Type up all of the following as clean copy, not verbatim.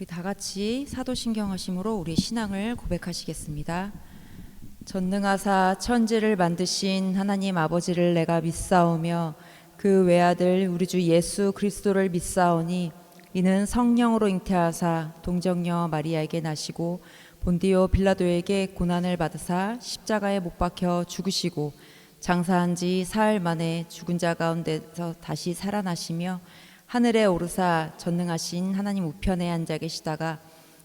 우리 다 같이 사도신경하심으로 우리 신앙을 고백하시겠습니다. 전능하사 천지를 만드신 하나님 아버지를 내가 믿사오며 그 외아들 우리 주 예수 그리스도를 믿사오니 이는 성령으로 잉태하사 동정녀 마리아에게 나시고 본디오 빌라도에게 고난을 받으사 십자가에 못 박혀 죽으시고 장사한 지 사흘 만에 죽은 자 가운데서 다시 살아나시며 하늘에 오르사 전능하신 하나님 우편에 앉아 계시다가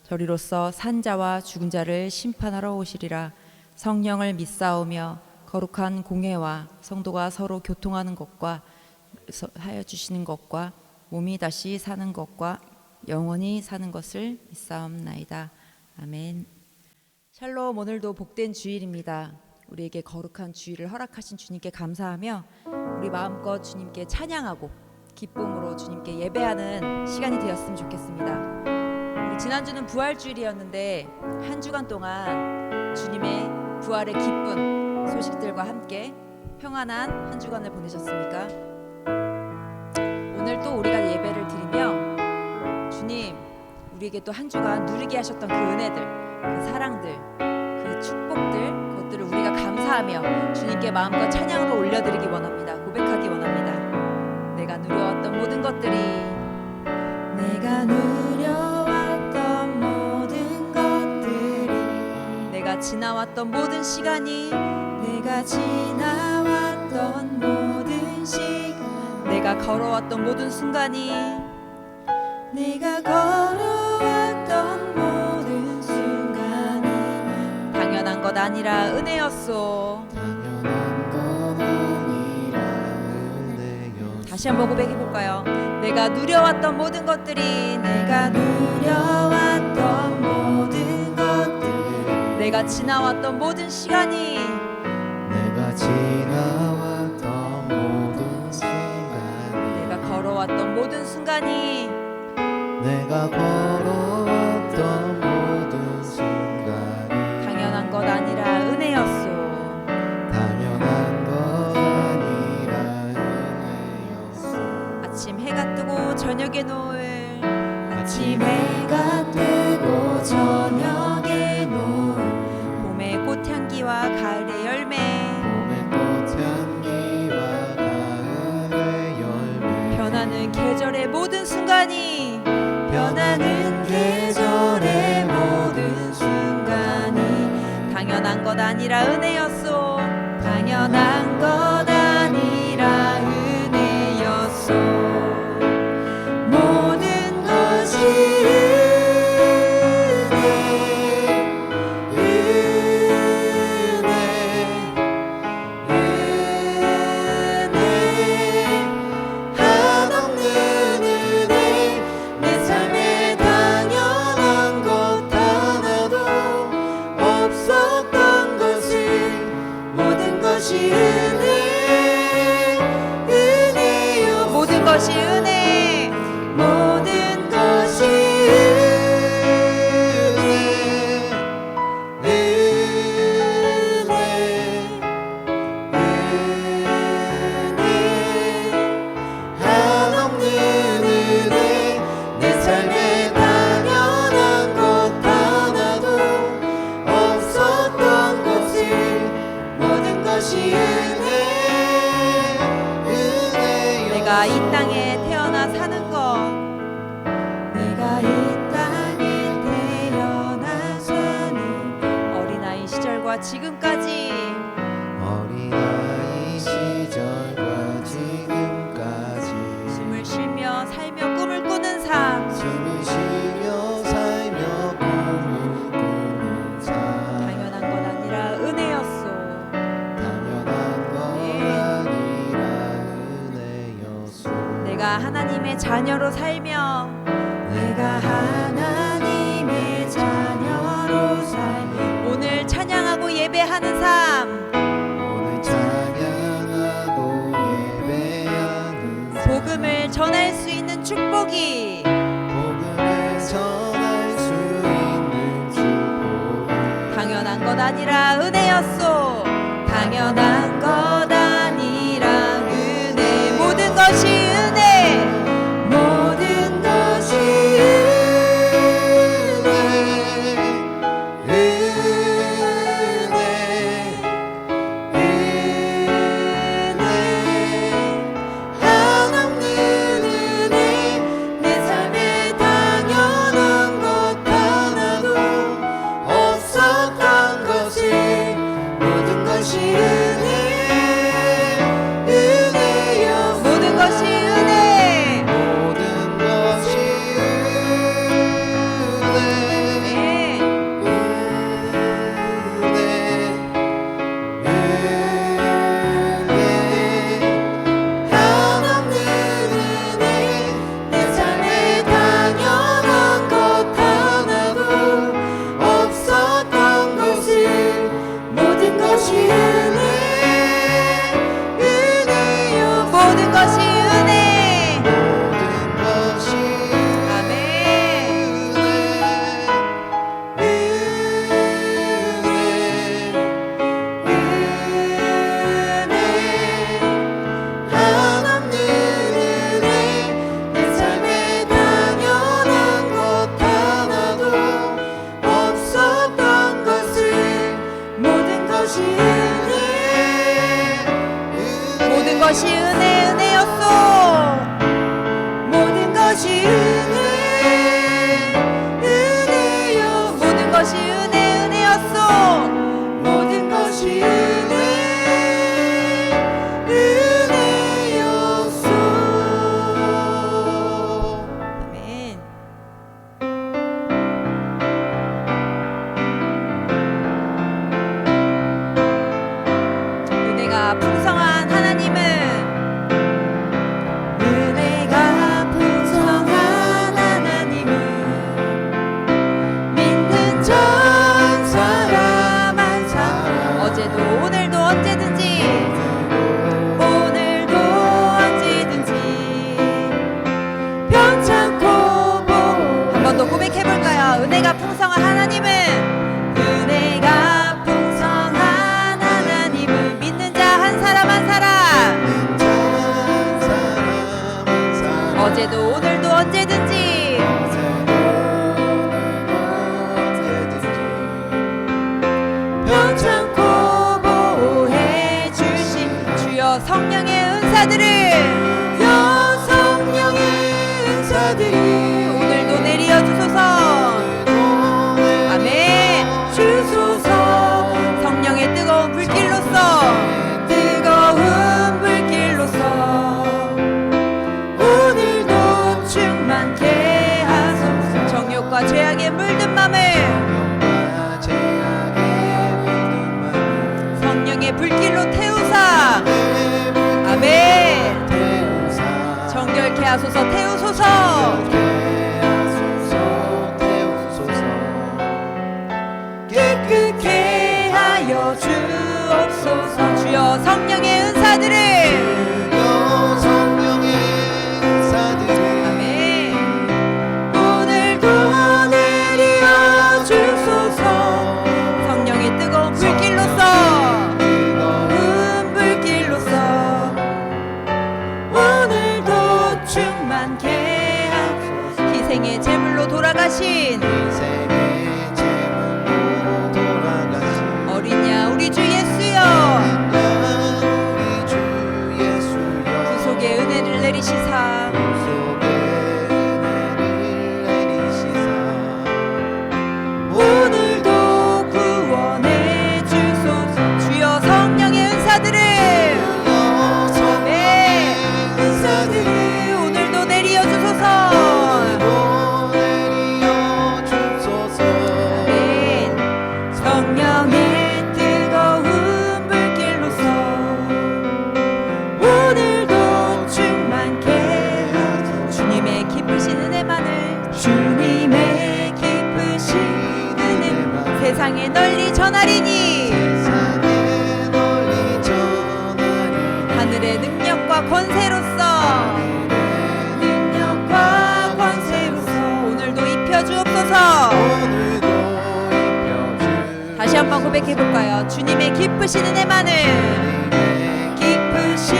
저리로서 산 자와 죽은 자를 심판하러 오시리라. 성령을 믿사오며 거룩한 공회와 성도가 서로 교통하는 것과 하여 주시는 것과 몸이 다시 사는 것과 영원히 사는 것을 믿사옵나이다. 아멘. 샬롬. 오늘도 복된 주일입니다. 우리에게 거룩한 주일을 허락하신 주님께 감사하며 우리 마음껏 주님께 찬양하고 기쁨으로 주님께 예배하는 시간이 되었으면 좋겠습니다. 우리 지난주는 부활주일이었는데 한 주간 동안 주님의 부활의 기쁜 소식들과 함께 평안한 한 주간을 보내셨습니까? 오늘 또 우리가 예배를 드리며 주님 우리에게 또 한 주간 누리게 하셨던 그 은혜들, 그 사랑들, 그 축복들, 그것들을 우리가 감사하며 주님께 마음과 찬양으로 올려드리기 원합니다. 고백하기 원합니다. 내가 누려왔던 모든 것들이, 내가 누려왔던 모든 것들이, 내가 지나왔던 모든 시간이, 내가 지나왔던 모든 시간, 내가 걸어왔던 모든 순간이, 내가 걸어왔던 모든 순간이 당연한 것 아니라 은혜였소. 다시 한번 고백해볼까요? 내가 누려왔던 모든 것들이, 내가 누려왔던 모든 것들이, 내가 지나왔던 모든 시간이, 내가 지나왔던 모든 순간이, 내가 걸어왔던 모든 순간이, 내가 걸어왔던 모든 순간이 당연한 것 아니라 은혜였소. 당연한 것 아니라 은혜였소. 아침 해가 뜨고 저녁에 노을, 아침 해가 뜨고 저녁에 노을, 봄의 꽃향기와 가을의 열매, 봄의 꽃향기와 가을의 열매, 변하는 계절의 모든 순간이, 변하는 계절의 모든 순간이 당연한 것 아니라 은혜였소. 당연한 것 아니라 은혜였소. 모든 것이 은혜 한없는 은혜, 내 삶에 당연한 것 하나도 없었던 것을, 모든 것이 은혜요. 모든 것이 은혜, 모든 것이 은혜 한없는 은혜, 내 삶에 당연한 것 하나도 없었던 것을, 모든 것이 은혜요. 내가 이 땅에 태어나 사는 것, 내가 이 땅에 태어나 사는 어린아이 시절과 지금까지 어린아이 시절과 지금까지 숨을 쉬며 살며 꿈을 꾸는 삶, 숨을 쉬며 살며 꿈을 꾸는 삶, 당연한 것 아니라 은혜였소. 당연한 것 아니라 은혜였소. 내가 하나님의 자녀로 살며, 내가 하나님의 자녀로 살며 오늘 찬양하고 예배하는 삶, 오늘 찬양하고 예배하는 삶, 복음을 전할 수 있는 축복이, 복음을 전할 수 있는 축복, 당연한 것 아니라 은혜였소. 당연한 것 아니라 은혜, 모든 것이 은혜, 모든 것이 은혜가 풍성한 하나님은 은혜가 풍성한 하나님은 믿는 자 한 사람 한 사람 어제도 오늘도 언제든지 편찮고 보호해 주신 주여 성령의 은사들을 성령의 은사들이 오늘도 내려 주소서. 아멘. 주소서. 성령의 뜨거운 불길로서 오늘도 충만케 하소서. 정욕과 죄악에 물든 맘을 성령의 불길로 태우사. 아멘. 정결케 하소서. 태우소서. 깨끗게 하여 주옵소서. 주여 성령의 은사들을 아멘. 오늘도 내려 주소서. 성령의 뜨거운 불길로서 불길로서 오늘도 충만케 하소서. 희생의 제물로 돌아가신 어린 양 우리 주 예수여 구속의 은혜를 내리시사 오늘도 구원해 주소서. 주여 성령의 은사들을 오늘도 내려 주소서. 성령의 뜨거운 불길로서 오늘도 충만케 주님의 기쁘신 은혜만을 주님의 기쁘신 은혜 세상에 널리 전하리니 하늘의 능력과 권세로서 오늘도 입혀주옵소서. 다시 한번 고백해볼까요? 주님의 기쁘신 은혜만을 기쁘신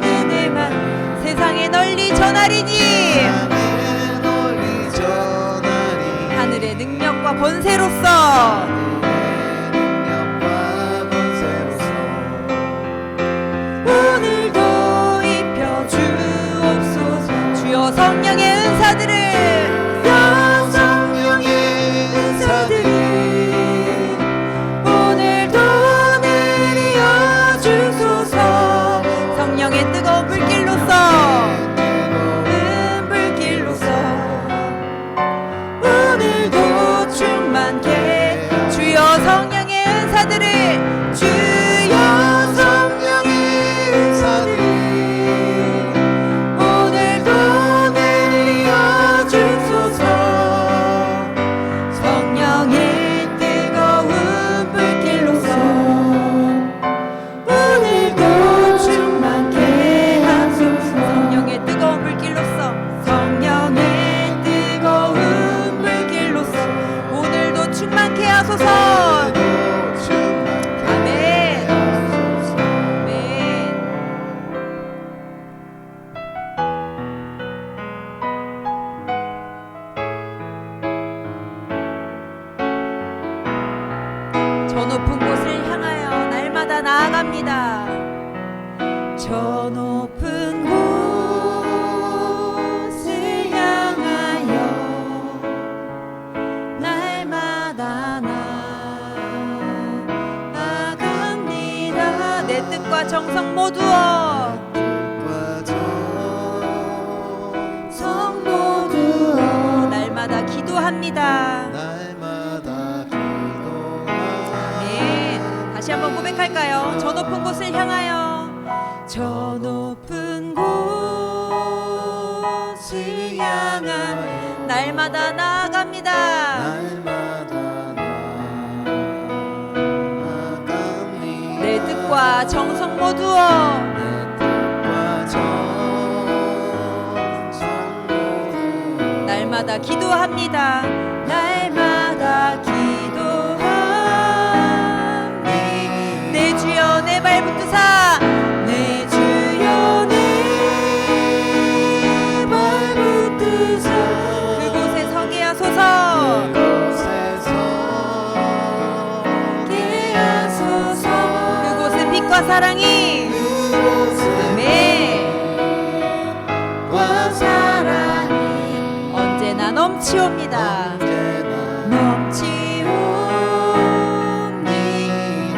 은혜만 세상에 널리 전하리니 하늘의 능력과 권세로서 오늘도 입혀주옵소서. 주여 성령의 은사들을 성령의 뜨거운 불길로서 오늘도 충만케 주여 성령의 은사들을 주여 성령의 은사들을 오늘도 내려 주소서. 성령의 뜨거운 불길로서 오늘도 충만케 하소서. 성령의 뜨거운 불길로서 성령의 뜨거운 불길로서 오늘도 충만케 하소서. 아멘. 아멘. 저 높은 곳을 향하여 날마다 나아갑니다. 저 높은 곳을 향하여 날마다 나아갑니다. 내 뜻과 정성 모두어 날마다 기도합니다. 아멘. 다시 한번 고백할까요? 저 높은 곳을 향하여 저 높은 곳을 향한 날마다 나아갑니다. 내 뜻과 정성 모두어 날마다 기도합니다. 날마다 사랑이 아멘. 와 사랑이 언제나 넘치옵니다. 넘치옵니.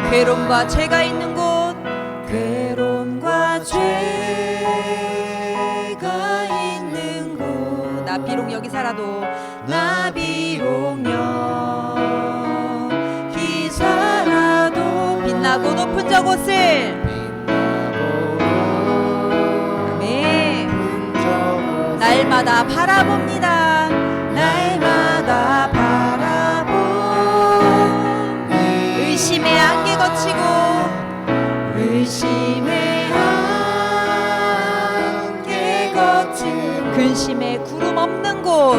괴로움과 죄가 있는 곳, 괴로움과 죄가 있는 곳. 나 비록 여기 살아도, 나 비록 여기 살아도 빛나고 높은 저곳을 아멘. 날마다 바라봅니다. 날마다 바라봅니다. 의심의 안개 거치고, 의심의 안개 거치고, 근심의 구름 없는 곳,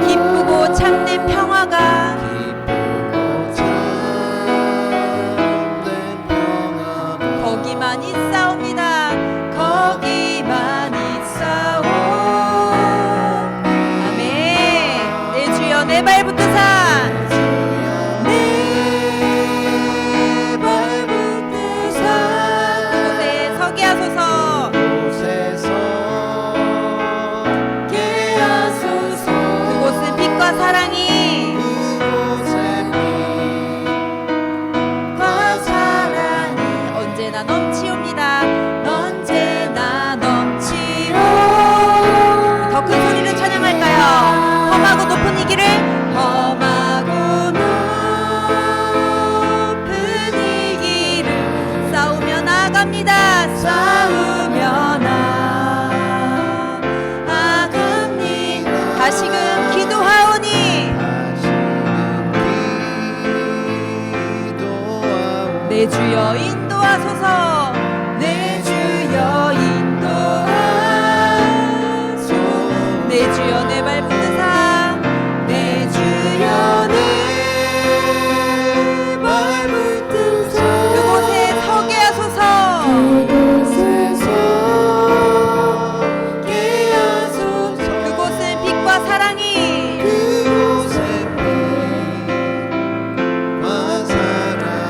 기쁘고 참된 평화가 거기만 있사옵니다. 거기만 있사옵. 아멘. 내 주여 내 발붙드사, 내 발붙드사. 그곳에 서게 하소서. 그곳은 빛과 사랑이 언제나 넘치옵니다. 언제나 넘치오. 더 큰 소리로 찬양할까요? 험하고 높은 이 길을, 험하고 높은 이 길을 싸우며 나아갑니다. 싸우며 나아갑니다. 다시금 기도하오니 내 주여 인도하소서. 내 주여 인도하소서. 내 주여 내 발붙드사, 내 주여 내 발붙드사. 그곳에 서게 하소서. 그곳은 빛과 사랑이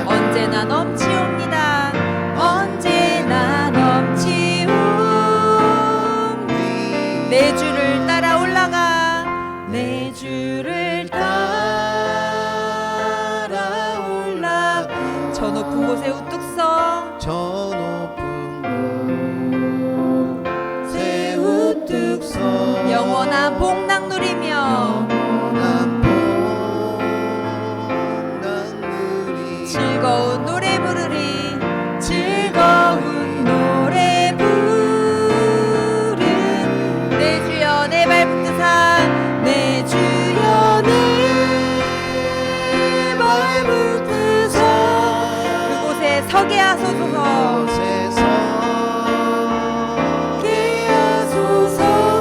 언제나 넘치옵니다. 언제나 넘치옵니. 내 주를 따라 올라가, 내 주를 따라 올라가. 저 높은 곳에 우뚝 서, 저 높은 곳에 우뚝 서 영원한 복락 누리며 즐거운 노래 부르리. 즐거운 노래 부르. 내 주여 내 발붙드사, 내 주여 내 발붙드사. 그곳에 서게 하소서.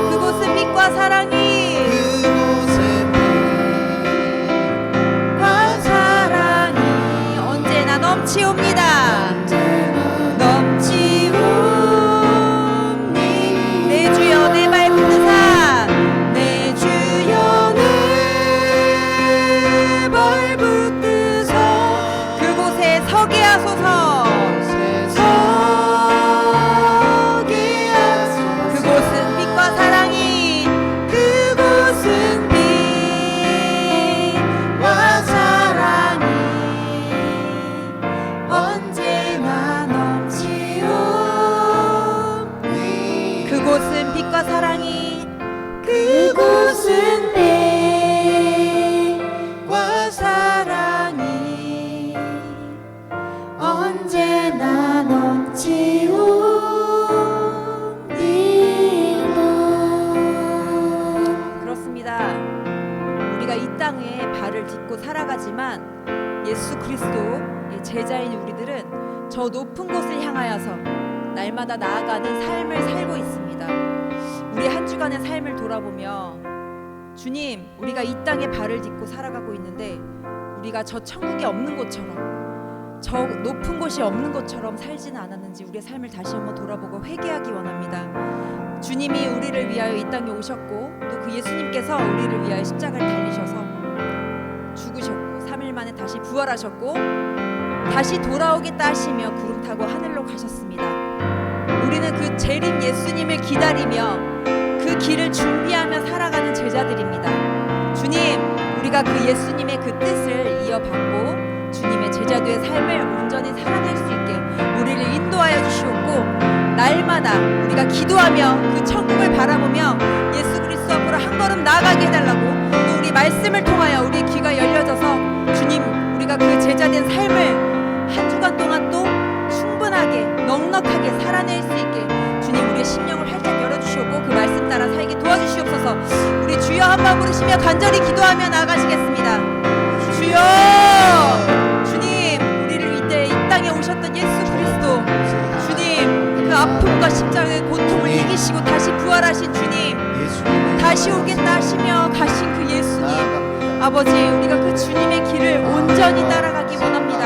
그곳은 빛과 사랑이 넘치옵니다. 넘치옵니. 내 주여 내 발붙드사, 내 주여 내 발붙드사. 그곳에 서게 하소서. 서게 하소서. 그곳은 빛과 사랑이, 그곳은 빛과 사랑이 언제나 넘치옵니. 그곳은 빛과 사랑이, 그곳은 빛과 사랑이 언제나 넘치옵니다. 그렇습니다. 우리가 이 땅에 발을 딛고 살아가지만 예수 그리스도 제자인 우리들은 저 높은 곳을 향하여서 날마다 나아가는 삶을 살고 있습니다. 우리 한 주간의 삶을 돌아보며, 주님, 우리가 이 땅에 발을 딛고 살아가고 있는데 우리가 저 천국이 없는 곳처럼, 저 높은 곳이 없는 것처럼 살지는 않았는지 우리의 삶을 다시 한번 돌아보고 회개하기 원합니다. 주님이 우리를 위하여 이 땅에 오셨고, 또 그 예수님께서 우리를 위하여 십자가를 달리셔서 죽으셨고 3일 만에 다시 부활하셨고 다시 돌아오겠다 하시며 구름 타고 하늘로 가셨습니다. 우리는 그 재림 예수님을 기다리며 그 길을 준비하며 살아가는 제자들입니다. 주님, 우리가 그 예수님의 그 뜻을 이어받고 주님의 제자도의 삶을 온전히 살아낼 수 있게 우리를 인도하여 주시옵고, 날마다 우리가 기도하며 그 천국을 바라보며 예수 그리스도 앞으로 한 걸음 나아가게 해달라고, 또 우리 말씀을 통하여 우리의 귀가 열려져서 주님, 우리가 그 제자된 삶을 한 주간 동안 또 충분하게 넉넉하게 살아낼 수 있게 주님, 우리의 심령을 활짝 열어주시옵고 그 말씀 따라 살게 도와주시옵소서. 우리 주여 한 번 부르시며 간절히 기도하며 나아가시겠습니다. 주여, 주님, 우리를 이때 이 땅에 오셨던 예수 그리스도 주님, 그 아픔과 십자가의 고통을 이기시고 다시 부활하신 주님, 다시 오겠다 하시며 가신 그 예수님, 아버지, 우리가 그 주님의 길을 온전히 따라가기 원합니다.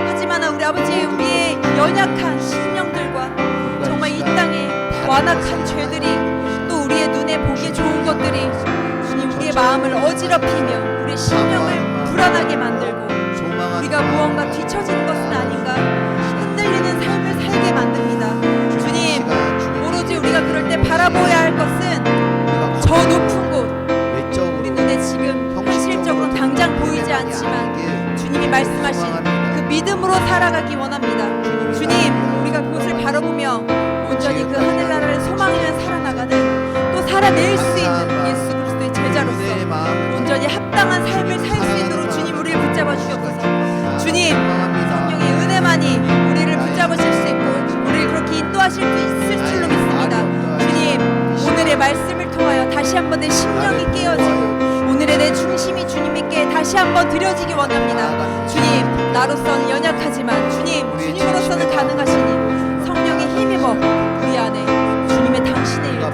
하지만 우리 아버지, 우리의 연약한 심령들과 정말 이 땅에 완악한 죄들이, 또 우리의 눈에 보기 좋은 것들이 주님, 우리의 마음을 어지럽히며 우리의 심령을 불안하게 만들고 우리가 무언가 뒤처지는 것은 아닌가 흔들리는 삶을 살게 만듭니다. 주님, 오로지 우리가 그럴 때 바라보아야 할 것은 저 높은 곳, 우리 눈에 지금 현실적으로 당장 보이지 않지만 주님이 말씀하신 그 믿음으로 살아가기 원합니다. 주님, 우리가 그것을 바라보며 온전히 그 하늘나라를 소망하며 살아나가는, 또 살아낼 수 있는 예수 그리스도의 제자로서 온전히 합당한 삶을 살 수 있도록 주님, 우리를 붙잡아 주옵소서. 주님, 성령의 은혜만이 우리를 붙잡으실 수 있고 우리를 그렇게 인도하실 수 있을 줄로 믿습니다. 주님, 오늘의 말씀을 통하여 다시 한번 내 심령이 깨어지고 오늘의 내 중심이 주님께 다시 한번 드려지기 원합니다. 주님, 나로서는 연약하지만 주님, 주님으로서는 가능하시니 성령의 힘입어 우리 안에 주님의 당신의 일들,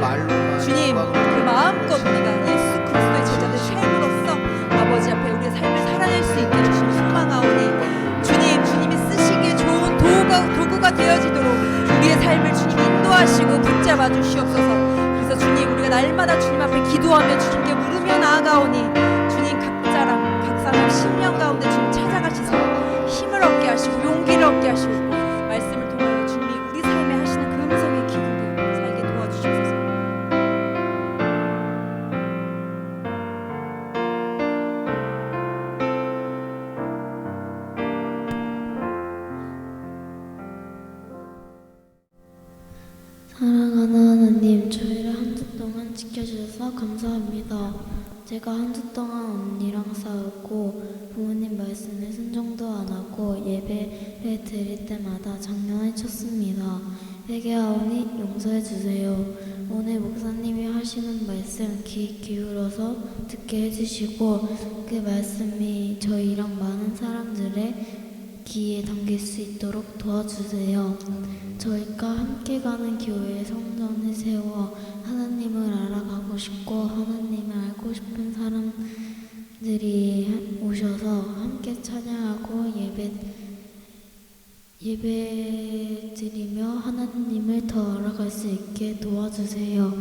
주님, 그 마음껏 우리가 예수 그리스도의 제자들 삶으로서 아버지 앞에 우리의 삶을 살아낼 수 있기를 주님 소망하오니, 주님, 주님이 쓰시기에 좋은 도구가 되어지도록 우리의 삶을 주님 인도하시고 붙잡아 주시옵소서. 그래서 주님, 우리가 날마다 주님 앞에 기도하며 주님께 물으며 나아가오니 주님, 각 사람 심령 가운데 주님 찾아가시서 힘을 얻게 하시고 용기를 얻게 하시고 말씀을 통하여 주님이 우리 삶에 하시는 그 음성의 기도를 살게 도와주시옵소서. 사랑하는 하나님, 저희를 한 주 동안 지켜주셔서 감사합니다. 제가 한 주 동안 언니랑 싸우고 부모님 말씀에 순종도 안 하고 예배를 드릴 때마다 장난을 쳤습니다. 회개하오니 용서해 주세요. 오늘 목사님이 하시는 말씀 귀 기울여서 듣게 해주시고 그 말씀이 저희랑 많은 사람들의 귀에 담길 수 있도록 도와주세요. 저희가 함께 가는 교회의 성전을 세워 하나님을 알아가고 싶고 하나님을 알고 싶은 사람들이 오셔서 함께 찬양하고 예배드리며 하나님을 더 알아갈 수 있게 도와주세요.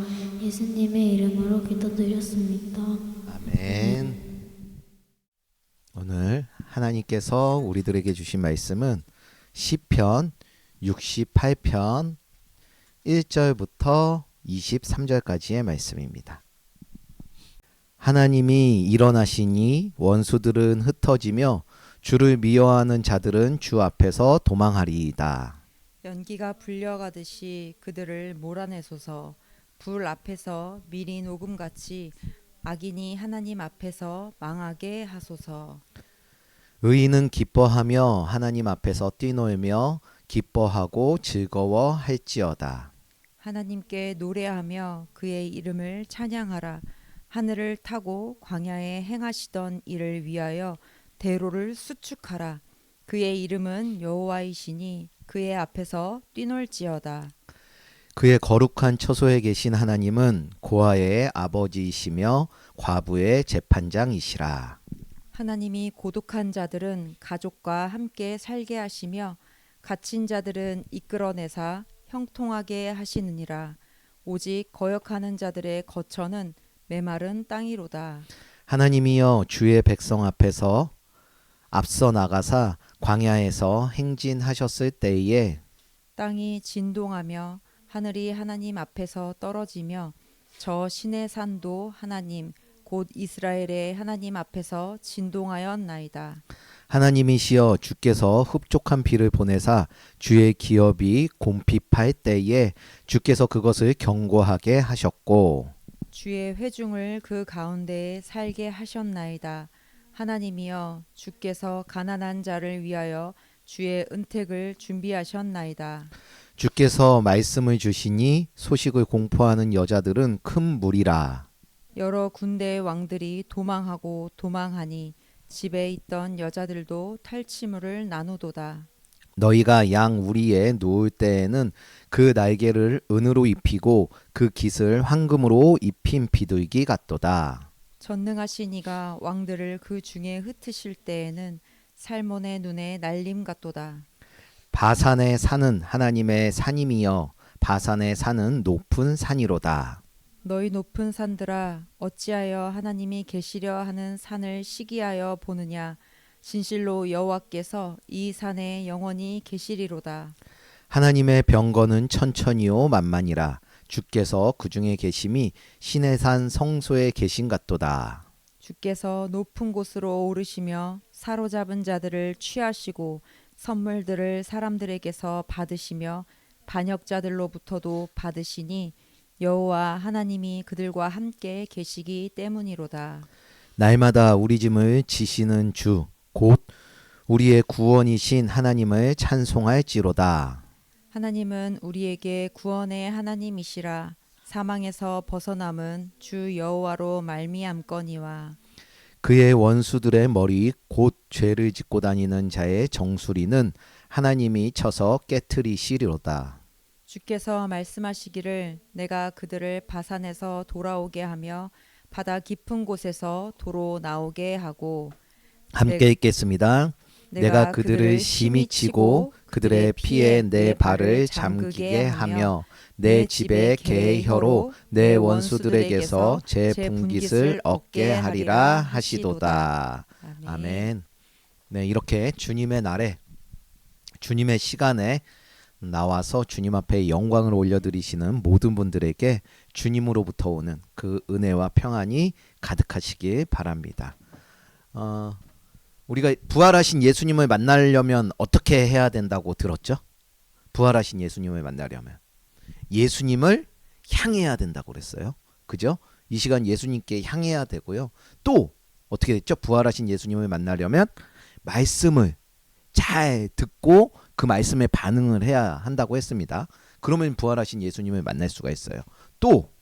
예수님의 이름으로 기도드렸습니다. 아멘. 오늘 하나님께서 우리들에게 주신 말씀은 시편 68편 1절부터 23절까지의 말씀입니다. 하나님이 일어나시니 원수들은 흩어지며 주를 미워하는 자들은 주 앞에서 도망하리이다. 연기가 불려가듯이 그들을 몰아내소서. 불 앞에서 미리 녹음같이 악인이 하나님 앞에서 망하게 하소서. 의인은 기뻐하며 하나님 앞에서 뛰놀며 기뻐하고 즐거워할지어다. 하나님께 노래하며 그의 이름을 찬양하라. 하늘을 타고 광야에 행하시던 일을 위하여 대로를 수축하라. 그의 이름은 여호와이시니 그의 앞에서 뛰놀지어다. 그의 거룩한 처소에 계신 하나님은 고아의 아버지이시며 과부의 재판장이시라. 하나님이 고독한 자들은 가족과 함께 살게 하시며 갇힌 자들은 이끌어내사 형통하게 하시느니라. 오직 거역하는 자들의 거처는 메마른 땅이로다. 하나님이여 주의 백성 앞에서 앞서 나가사 광야에서 행진하셨을 때에 땅이 진동하며 하늘이 하나님 앞에서 떨어지며 저 신의 산도 하나님 곧 이스라엘의 하나님 앞에서 진동하였나이다. 하나님이시여 주께서 흡족한 비를 보내사 주의 기업이 곰핍할 때에 주께서 그것을 견고하게 하셨고 주의 회중을 그 가운데에 살게 하셨나이다. 하나님이여 주께서 가난한 자를 위하여 주의 은택을 준비하셨나이다. 주께서 말씀을 주시니 소식을 공포하는 여자들은 큰 무리라. 여러 군대의 왕들이 도망하고 도망하니 집에 있던 여자들도 탈취물을 나누도다. 너희가 양 우리에 누울 때에는 그 날개를 은으로 입히고 그 깃을 황금으로 입힌 비둘기 같도다. 전능하신 이가 왕들을 그 중에 흩으실 때에는 살몬의 눈에 날림 같도다. 바산의 산은 하나님의 산임이여 바산의 산은 높은 산이로다. 너희 높은 산들아 어찌하여 하나님이 계시려 하는 산을 시기하여 보느냐. 진실로 여호와께서 이 산에 영원히 계시리로다. 하나님의 병거는 천천히요 만만이라. 주께서 그 중에 계심이 신의 산 성소에 계신 같도다. 주께서 높은 곳으로 오르시며 사로잡은 자들을 취하시고 선물들을 사람들에게서 받으시며 반역자들로부터도 받으시니 여호와 하나님이 그들과 함께 계시기 때문이로다. 날마다 우리 짐을 지시는 주 곧 우리의 구원이신 하나님을 찬송할지로다. 하나님은 우리에게 구원의 하나님이시라. 사망에서 벗어남은 주 여호와로 말미암거니와. 그의 원수들의 머리 곧 죄를 짓고 다니는 자의 정수리는 하나님이 쳐서 깨트리시리로다. 주께서 말씀하시기를 내가 그들을 바산에서 돌아오게 하며 바다 깊은 곳에서 도로 나오게 하고. 함께 읽겠습니다. 내가 그들을 심히 치고 그들의 피에 내 발을 잠그게 하며 내 집에 개의 혀로 내 원수들에게서 제 분깃을 얻게 하리라 하시도다. 아멘. 네, 이렇게 주님의 날에 주님의 시간에 나와서 주님 앞에 영광을 올려드리시는 모든 분들에게 주님으로부터 오는 그 은혜와 평안이 가득하시길 바랍니다. 우리가 부활하신 예수님을 만나려면 어떻게 해야 된다고 들었죠? 부활하신 예수님을 만나려면 예수님을 향해야 된다고 그랬어요. 그죠? 이 시간 예수님께 향해야 되고요. 또 어떻게 됐죠? 부활하신 예수님을 만나려면 말씀을 잘 듣고 그 말씀에 반응을 해야 한다고 했습니다. 그러면 부활하신 예수님을 만날 수가 있어요. 또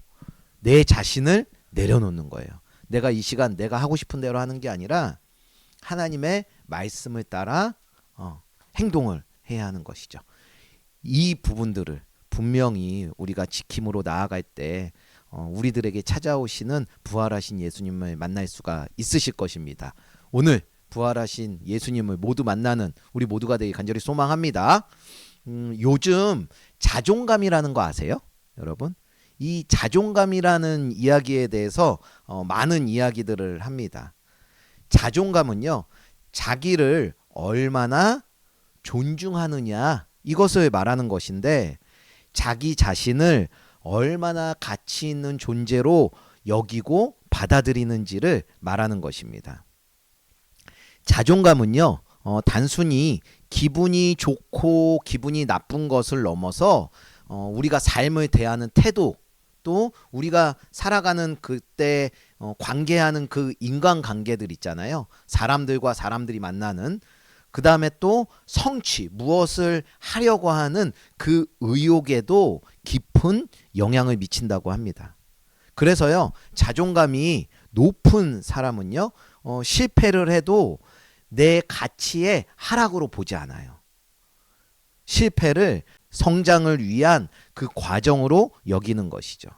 내 자신을 내려놓는 거예요. 내가 이 시간 내가 하고 싶은 대로 하는 게 아니라 하나님의 말씀을 따라 행동을 해야 하는 것이죠. 이 부분들을 분명히 우리가 지킴으로 나아갈 때 우리들에게 찾아오시는 부활하신 예수님을 만날 수가 있으실 것입니다. 오늘 부활하신 예수님을 모두 만나는 우리 모두가 되길 간절히 소망합니다. 요즘 자존감이라는 거 아세요? 여러분? 이 자존감이라는 이야기에 대해서 많은 이야기들을 합니다. 자존감은요, 자기를 얼마나 존중하느냐 이것을 말하는 것인데 자기 자신을 얼마나 가치 있는 존재로 여기고 받아들이는지를 말하는 것입니다. 자존감은요, 단순히 기분이 좋고 기분이 나쁜 것을 넘어서 우리가 삶을 대하는 태도 또 우리가 살아가는 그때 관계하는 그 인간관계들 있잖아요. 사람들과 사람들이 만나는 그 다음에 또 성취 무엇을 하려고 하는 그 의욕에도 깊은 영향을 미친다고 합니다. 그래서요 자존감이 높은 사람은요 실패를 해도 내 가치의 하락으로 보지 않아요. 실패를 성장을 위한 그 과정으로 여기는 것이죠.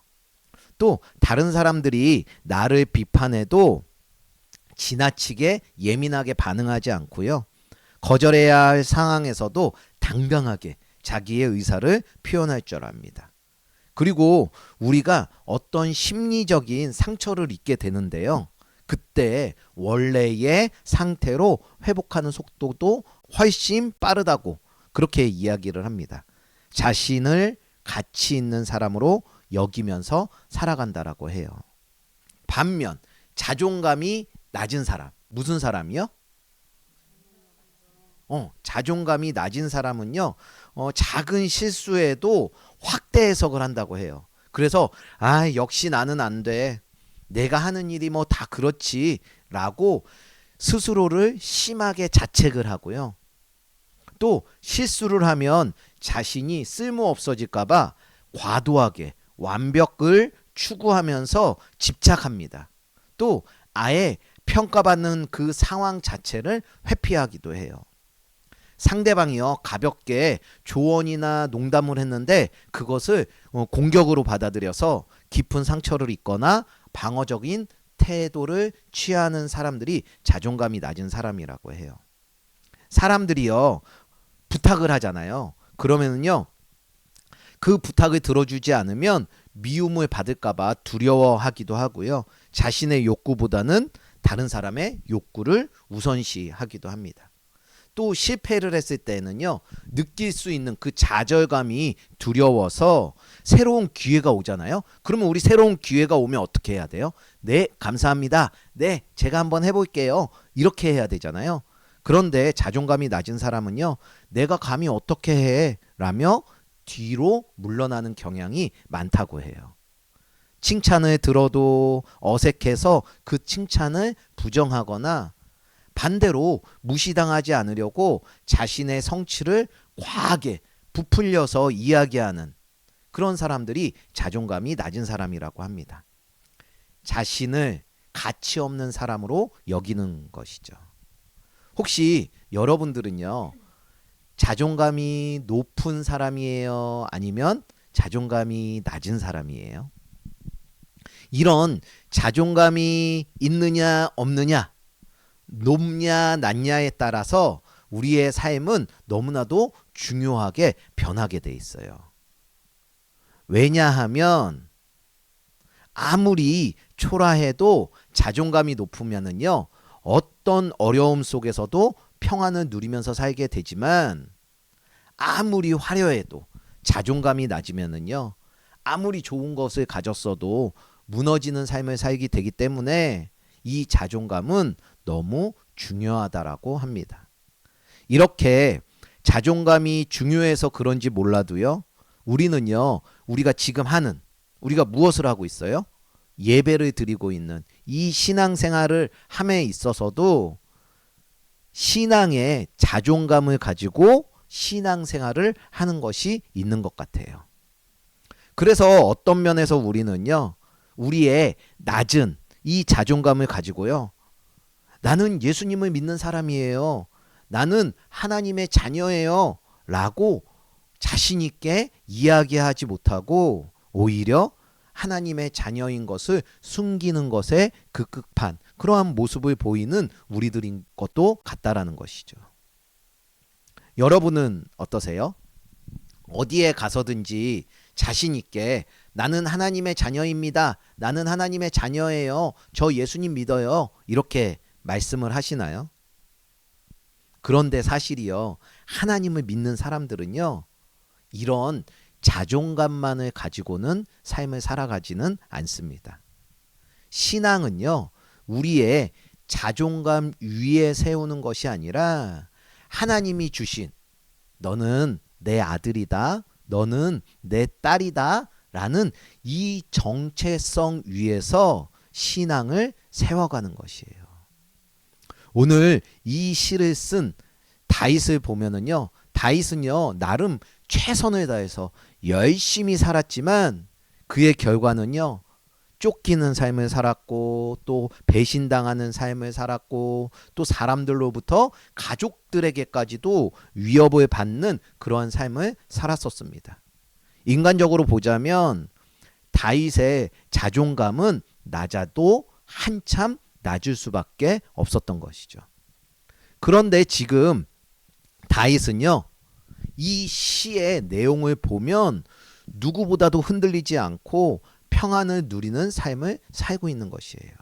또 다른 사람들이 나를 비판해도 지나치게 예민하게 반응하지 않고요. 거절해야 할 상황에서도 당당하게 자기의 의사를 표현할 줄 압니다. 그리고 우리가 어떤 심리적인 상처를 입게 되는데요. 그때 원래의 상태로 회복하는 속도도 훨씬 빠르다고 그렇게 이야기를 합니다. 자신을 가치 있는 사람으로 여기면서 살아간다라고 해요. 반면 자존감이 낮은 사람, 무슨 사람이요? 자존감이 낮은 사람은요, 작은 실수에도 확대 해석을 한다고 해요. 그래서 역시 나는 안 돼. 내가 하는 일이 뭐 다 그렇지 라고 스스로를 심하게 자책을 하고요. 또 실수를 하면 자신이 쓸모 없어질까 봐 과도하게 완벽을 추구하면서 집착합니다. 또 아예 평가받는 그 상황 자체를 회피하기도 해요. 상대방이요 가볍게 조언이나 농담을 했는데 그것을 공격으로 받아들여서 깊은 상처를 입거나 방어적인 태도를 취하는 사람들이 자존감이 낮은 사람이라고 해요. 사람들이요 부탁을 하잖아요. 그러면은요 그 부탁을 들어주지 않으면 미움을 받을까봐 두려워하기도 하고요. 자신의 욕구보다는 다른 사람의 욕구를 우선시하기도 합니다. 또 실패를 했을 때는요 느낄 수 있는 그 좌절감이 두려워서 새로운 기회가 오잖아요. 그러면 우리 새로운 기회가 오면 어떻게 해야 돼요? 네, 감사합니다. 네, 제가 한번 해볼게요. 이렇게 해야 되잖아요. 그런데 자존감이 낮은 사람은요 내가 감히 어떻게 해? 라며 뒤로 물러나는 경향이 많다고 해요. 칭찬을 들어도 어색해서 그 칭찬을 부정하거나 반대로 무시당하지 않으려고 자신의 성취를 과하게 부풀려서 이야기하는 그런 사람들이 자존감이 낮은 사람이라고 합니다. 자신을 가치 없는 사람으로 여기는 것이죠. 혹시 여러분들은요 자존감이 높은 사람이에요? 아니면 자존감이 낮은 사람이에요? 이런 자존감이 있느냐 없느냐 높냐 낮냐에 따라서 우리의 삶은 너무나도 중요하게 변하게 돼 있어요. 왜냐하면 아무리 초라해도 자존감이 높으면은요 어떤 어려움 속에서도 평안을 누리면서 살게 되지만 아무리 화려해도 자존감이 낮으면은요 아무리 좋은 것을 가졌어도 무너지는 삶을 살게 되기 때문에 이 자존감은 너무 중요하다라고 합니다. 이렇게 자존감이 중요해서 그런지 몰라도요 우리는요 우리가 지금 하는 우리가 무엇을 하고 있어요? 예배를 드리고 있는 이 신앙생활을 함에 있어서도 신앙의 자존감을 가지고 신앙생활을 하는 것이 있는 것 같아요. 그래서 어떤 면에서 우리는요 우리의 낮은 이 자존감을 가지고요 나는 예수님을 믿는 사람이에요. 나는 하나님의 자녀예요. 라고 자신 있게 이야기하지 못하고 오히려 하나님의 자녀인 것을 숨기는 것에 급급한 그러한 모습을 보이는 우리들인 것도 같다라는 것이죠. 여러분은 어떠세요? 어디에 가서든지 자신 있게 나는 하나님의 자녀입니다. 나는 하나님의 자녀예요. 저 예수님 믿어요. 이렇게 말씀을 하시나요? 그런데 사실이요. 하나님을 믿는 사람들은요. 이런 자존감만을 가지고는 삶을 살아가지는 않습니다. 신앙은요. 우리의 자존감 위에 세우는 것이 아니라 하나님이 주신 너는 내 아들이다. 너는 내 딸이다. 라는 이 정체성 위에서 신앙을 세워가는 것이에요. 오늘 이 시를 쓴 다윗을 보면은요. 다윗은요. 나름 최선을 다해서 열심히 살았지만 그의 결과는요. 쫓기는 삶을 살았고 또 배신당하는 삶을 살았고 또 사람들로부터 가족들에게까지도 위협을 받는 그러한 삶을 살았었습니다. 인간적으로 보자면 다윗의 자존감은 낮아도 한참 낮을 수밖에 없었던 것이죠. 그런데 지금 다윗은요. 이 시의 내용을 보면 누구보다도 흔들리지 않고 평안을 누리는 삶을 살고 있는 것이에요.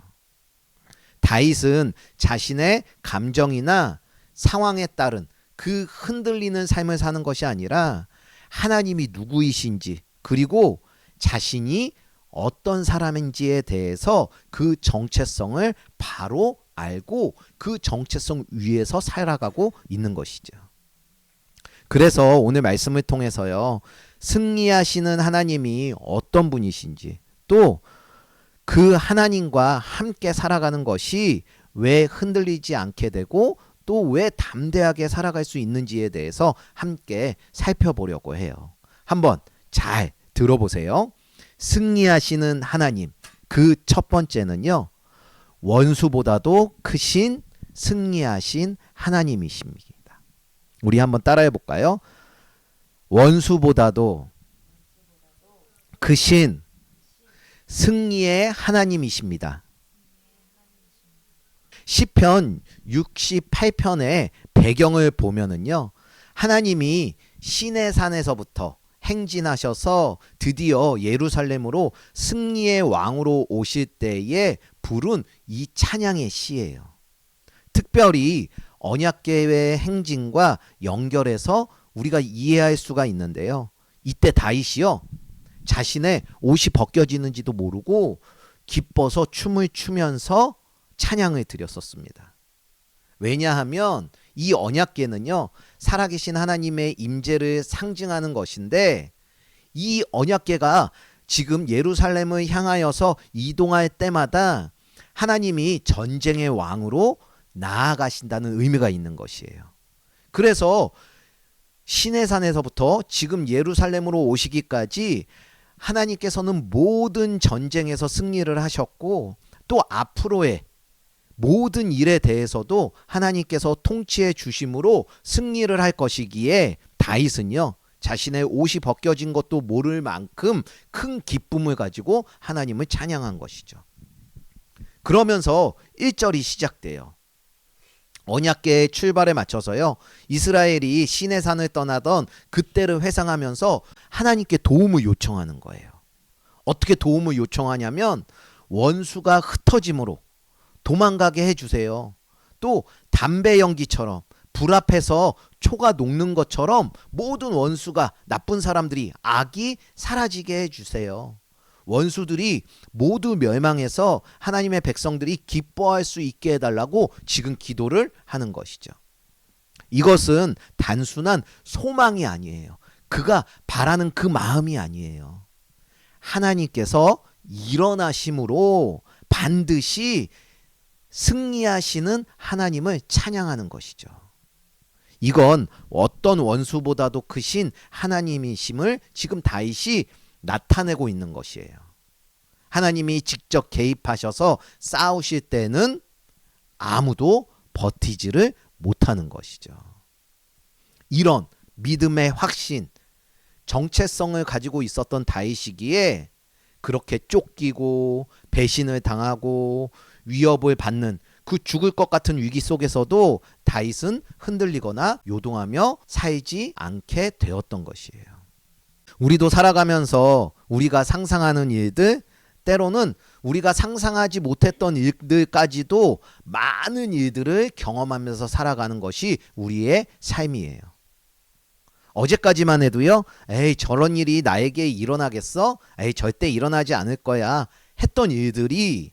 다윗은 자신의 감정이나 상황에 따른 그 흔들리는 삶을 사는 것이 아니라 하나님이 누구이신지, 그리고 자신이 어떤 사람인지에 대해서 그 정체성을 바로 알고 그 정체성 위에서 살아가고 있는 것이죠. 그래서 오늘 말씀을 통해서요, 승리하시는 하나님이 어떤 분이신지, 또 그 하나님과 함께 살아가는 것이 왜 흔들리지 않게 되고 또 왜 담대하게 살아갈 수 있는지에 대해서 함께 살펴보려고 해요. 한번 잘 들어보세요. 승리하시는 하나님, 그 첫 번째는요, 원수보다도 크신 승리하신 하나님이십니다. 우리 한번 따라해 볼까요? 원수보다도 크신 승리의 하나님이십니다. 시편 68편의 배경을 보면은요, 하나님이 시내산에서부터 행진하셔서 드디어 예루살렘으로 승리의 왕으로 오실 때에 부른 이 찬양의 시예요. 특별히 언약궤의 행진과 연결해서 우리가 이해할 수가 있는데요, 이때 다윗이요, 자신의 옷이 벗겨지는지도 모르고 기뻐서 춤을 추면서 찬양을 드렸었습니다. 왜냐하면 이 언약궤는요, 살아계신 하나님의 임재를 상징하는 것인데, 이 언약궤가 지금 예루살렘을 향하여서 이동할 때마다 하나님이 전쟁의 왕으로 나아가신다는 의미가 있는 것이에요. 그래서 시내산에서부터 지금 예루살렘으로 오시기까지 하나님께서는 모든 전쟁에서 승리를 하셨고, 또 앞으로의 모든 일에 대해서도 하나님께서 통치해 주심으로 승리를 할 것이기에 다윗은요, 자신의 옷이 벗겨진 것도 모를 만큼 큰 기쁨을 가지고 하나님을 찬양한 것이죠. 그러면서 1절이 시작돼요. 언약궤의 출발에 맞춰서요, 이스라엘이 시내산을 떠나던 그때를 회상하면서 하나님께 도움을 요청하는 거예요. 어떻게 도움을 요청하냐면, 원수가 흩어짐으로 도망가게 해주세요. 또 담배 연기처럼 불 앞에서 초가 녹는 것처럼 모든 원수가, 나쁜 사람들이, 악이 사라지게 해주세요. 원수들이 모두 멸망해서 하나님의 백성들이 기뻐할 수 있게 해달라고 지금 기도를 하는 것이죠. 이것은 단순한 소망이 아니에요. 그가 바라는 그 마음이 아니에요. 하나님께서 일어나심으로 반드시 승리하시는 하나님을 찬양하는 것이죠. 이건 어떤 원수보다도 크신 하나님이심을 지금 다윗이 나타내고 있는 것이에요. 하나님이 직접 개입하셔서 싸우실 때는 아무도 버티지를 못하는 것이죠. 이런 믿음의 확신, 정체성을 가지고 있었던 다윗이기에 그렇게 쫓기고 배신을 당하고 위협을 받는 그 죽을 것 같은 위기 속에서도 다윗은 흔들리거나 요동하며 살지 않게 되었던 것이에요. 우리도 살아가면서 우리가 상상하는 일들, 때로는 우리가 상상하지 못했던 일들까지도 많은 일들을 경험하면서 살아가는 것이 우리의 삶이에요. 어제까지만 해도요, 에이 저런 일이 나에게 일어나겠어? 에이 절대 일어나지 않을 거야 했던 일들이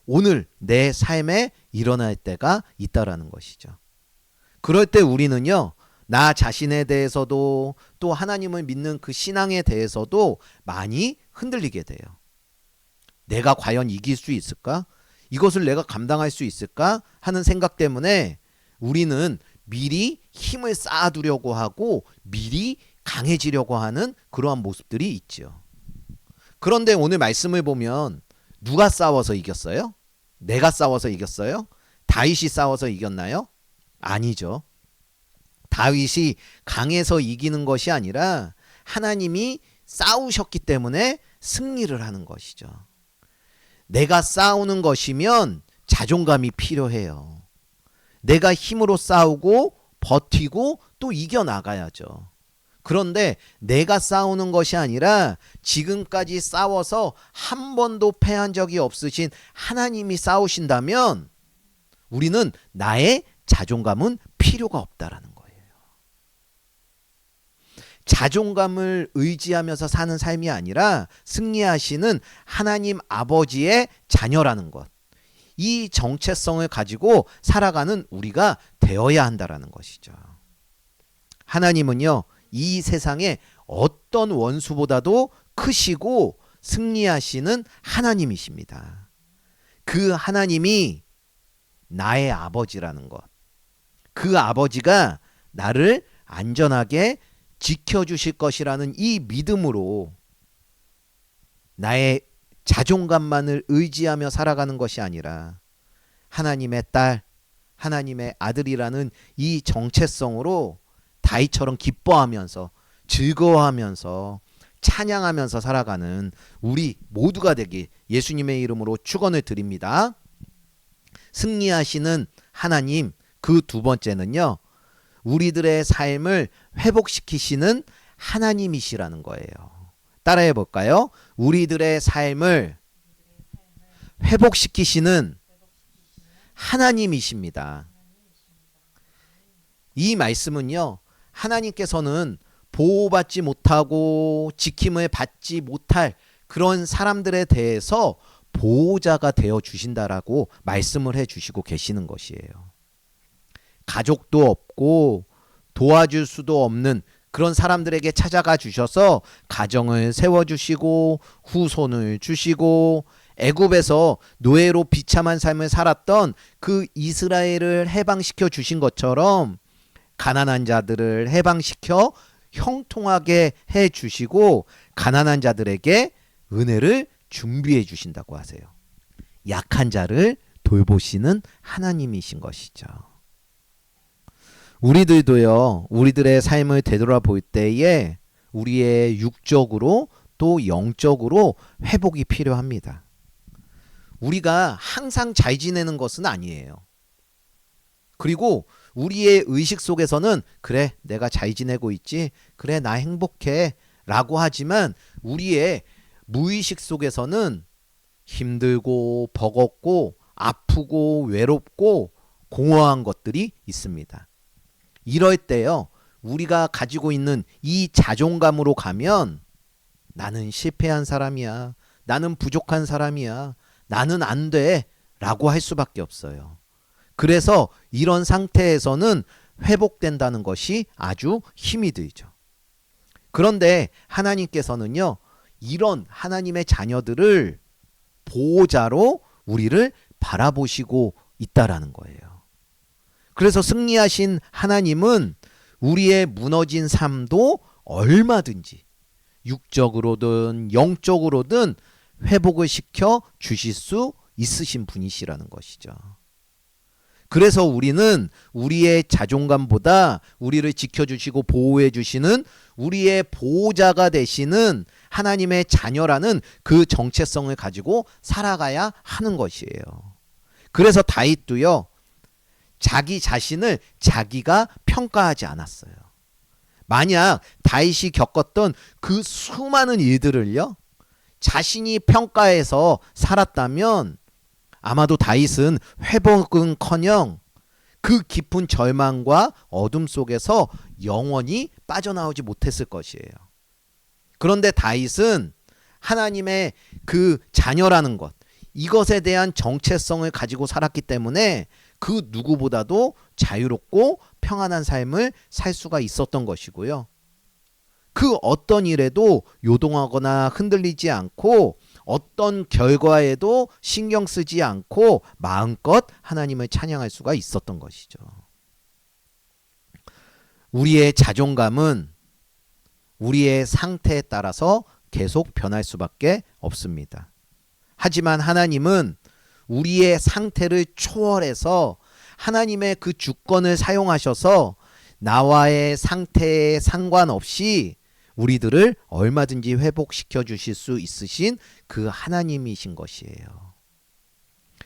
오늘 내 삶에 일어날 때가 있다라는 것이죠. 그럴 때 우리는요, 나 자신에 대해서도 또 하나님을 믿는 그 신앙에 대해서도 많이 흔들리게 돼요. 내가 과연 이길 수 있을까? 이것을 내가 감당할 수 있을까? 하는 생각 때문에 우리는 미리 힘을 쌓아두려고 하고 미리 강해지려고 하는 그러한 모습들이 있죠. 그런데 오늘 말씀을 보면 누가 싸워서 이겼어요? 내가 싸워서 이겼어요? 다윗이 싸워서 이겼나요? 아니죠. 다윗이 강해서 이기는 것이 아니라 하나님이 싸우셨기 때문에 승리를 하는 것이죠. 내가 싸우는 것이면 자존감이 필요해요. 내가 힘으로 싸우고 버티고 또 이겨나가야죠. 그런데 내가 싸우는 것이 아니라 지금까지 싸워서 한 번도 패한 적이 없으신 하나님이 싸우신다면 우리는 나의 자존감은 필요가 없다라는 거예요. 자존감을 의지하면서 사는 삶이 아니라 승리하시는 하나님 아버지의 자녀라는 것. 이 정체성을 가지고 살아가는 우리가 되어야 한다라는 것이죠. 하나님은요, 이 세상에 어떤 원수보다도 크시고 승리하시는 하나님이십니다. 그 하나님이 나의 아버지라는 것. 그 아버지가 나를 안전하게 지켜주실 것이라는 이 믿음으로 나의 자존감만을 의지하며 살아가는 것이 아니라 하나님의 딸, 하나님의 아들이라는 이 정체성으로 다윗처럼 기뻐하면서 즐거워하면서 찬양하면서 살아가는 우리 모두가 되길 예수님의 이름으로 축원을 드립니다. 승리하시는 하나님, 그 두 번째는요, 우리들의 삶을 회복시키시는 하나님이시라는 거예요. 따라해 볼까요? 우리들의 삶을 회복시키시는 하나님이십니다. 이 말씀은요, 하나님께서는 보호받지 못하고 지킴을 받지 못할 그런 사람들에 대해서 보호자가 되어 주신다라고 말씀을 해 주시고 계시는 것이에요. 가족도 없고 도와줄 수도 없는 그런 사람들에게 찾아가 주셔서 가정을 세워주시고 후손을 주시고 애굽에서 노예로 비참한 삶을 살았던 그 이스라엘을 해방시켜 주신 것처럼 가난한 자들을 해방시켜 형통하게 해 주시고 가난한 자들에게 은혜를 준비해 주신다고 하세요. 약한 자를 돌보시는 하나님이신 것이죠. 우리들도요, 우리들의 삶을 되돌아볼 때에 우리의 육적으로 또 영적으로 회복이 필요합니다. 우리가 항상 잘 지내는 것은 아니에요. 그리고 우리의 의식 속에서는 그래, 내가 잘 지내고 있지, 그래, 나 행복해 라고 하지만 우리의 무의식 속에서는 힘들고 버겁고 아프고 외롭고 공허한 것들이 있습니다. 이럴 때요, 우리가 가지고 있는 이 자존감으로 가면 나는 실패한 사람이야, 나는 부족한 사람이야, 나는 안 돼 라고 할 수밖에 없어요. 그래서 이런 상태에서는 회복된다는 것이 아주 힘이 들죠. 그런데 하나님께서는요, 이런 하나님의 자녀들을 보호자로 우리를 바라보시고 있다라는 거예요. 그래서 승리하신 하나님은 우리의 무너진 삶도 얼마든지 육적으로든 영적으로든 회복을 시켜 주실 수 있으신 분이시라는 것이죠. 그래서 우리는 우리의 자존감보다 우리를 지켜주시고 보호해 주시는 우리의 보호자가 되시는 하나님의 자녀라는 그 정체성을 가지고 살아가야 하는 것이에요. 그래서 다윗도요, 자기 자신을 자기가 평가하지 않았어요. 만약 다윗이 겪었던 그 수많은 일들을요, 자신이 평가해서 살았다면 아마도 다윗은 회복은커녕 그 깊은 절망과 어둠 속에서 영원히 빠져나오지 못했을 것이에요. 그런데 다윗은 하나님의 그 자녀라는 것, 이것에 대한 정체성을 가지고 살았기 때문에 그 누구보다도 자유롭고 평안한 삶을 살 수가 있었던 것이고요. 그 어떤 일에도 요동하거나 흔들리지 않고 어떤 결과에도 신경 쓰지 않고 마음껏 하나님을 찬양할 수가 있었던 것이죠. 우리의 자존감은 우리의 상태에 따라서 계속 변할 수밖에 없습니다. 하지만 하나님은 우리의 상태를 초월해서 하나님의 그 주권을 사용하셔서 나와의 상태에 상관없이 우리들을 얼마든지 회복시켜 주실 수 있으신 그 하나님이신 것이에요.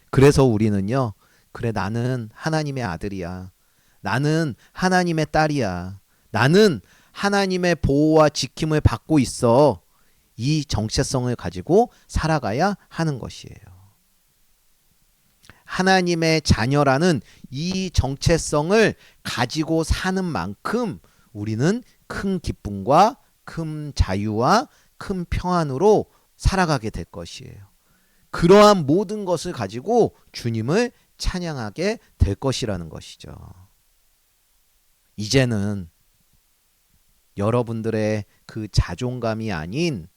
그래서 우리는요, 그래, 나는 하나님의 아들이야, 나는 하나님의 딸이야, 나는 하나님의 보호와 지킴을 받고 있어, 이 정체성을 가지고 살아가야 하는 것이에요. 하나님의 자녀라는 이 정체성을 가지고 사는 만큼 우리는 큰 기쁨과 큰 자유와 큰 평안으로 살아가게 될 것이에요. 그러한 모든 것을 가지고 주님을 찬양하게 될 것이라는 것이죠. 이제는 여러분들의 그 자존감이 아닌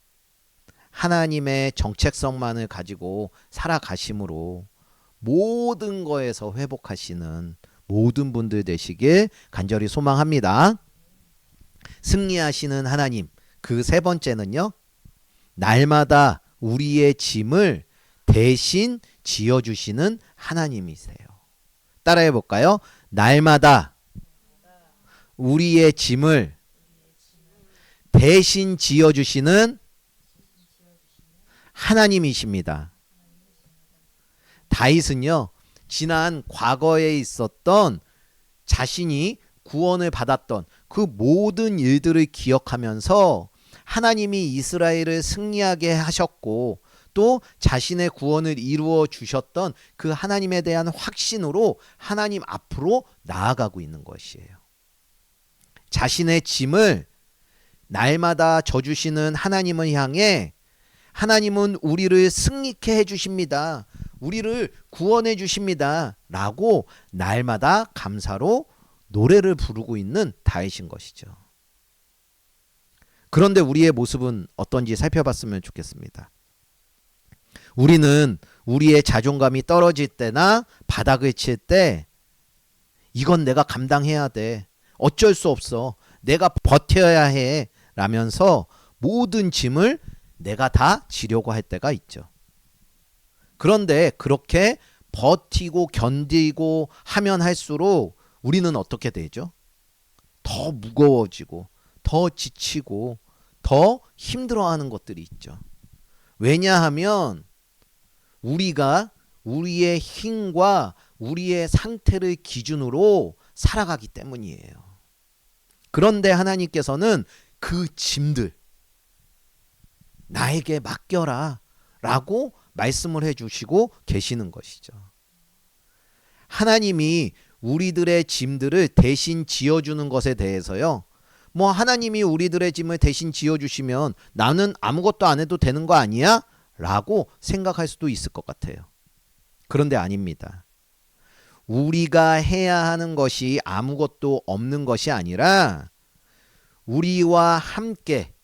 하나님의 정체성만을 가지고 살아가심으로 모든 거에서 회복하시는 모든 분들 되시길 간절히 소망합니다. 승리하시는 하나님, 그 세 번째는요, 날마다 우리의 짐을 대신 지어주시는 하나님이세요. 따라해 볼까요? 날마다 우리의 짐을 대신 지어주시는 하나님이십니다. 다윗은요, 지난 과거에 있었던 자신이 구원을 받았던 그 모든 일들을 기억하면서 하나님이 이스라엘을 승리하게 하셨고 또 자신의 구원을 이루어 주셨던 그 하나님에 대한 확신으로 하나님 앞으로 나아가고 있는 것이에요. 자신의 짐을 날마다 져주시는 하나님을 향해 하나님은 우리를 승리케 해주십니다. 우리를 구원해 주십니다. 라고 날마다 감사로 노래를 부르고 있는 다윗인 것이죠. 그런데 우리의 모습은 어떤지 살펴봤으면 좋겠습니다. 우리는 우리의 자존감이 떨어질 때나 바닥을 칠 때 이건 내가 감당해야 돼. 어쩔 수 없어. 내가 버텨야 해. 라면서 모든 짐을 내가 다 지려고 할 때가 있죠. 그런데 그렇게 버티고 견디고 하면 할수록 우리는 어떻게 되죠? 더 무거워지고 더 지치고 더 힘들어하는 것들이 있죠. 왜냐하면 우리가 우리의 힘과 우리의 상태를 기준으로 살아가기 때문이에요. 그런데 하나님께서는 그 짐들 나에게 맡겨라 라고 말씀을 해주시고 계시는 것이죠. 하나님이 우리들의 짐들을 대신 지어주는 것에 대해서요, 뭐 하나님이 우리들의 짐을 대신 지어주시면 나는 아무것도 안 해도 되는 거 아니야? 라고 생각할 수도 있을 것 같아요. 그런데 아닙니다. 우리가 해야 하는 것이 아무것도 없는 것이 아니라 우리와 함께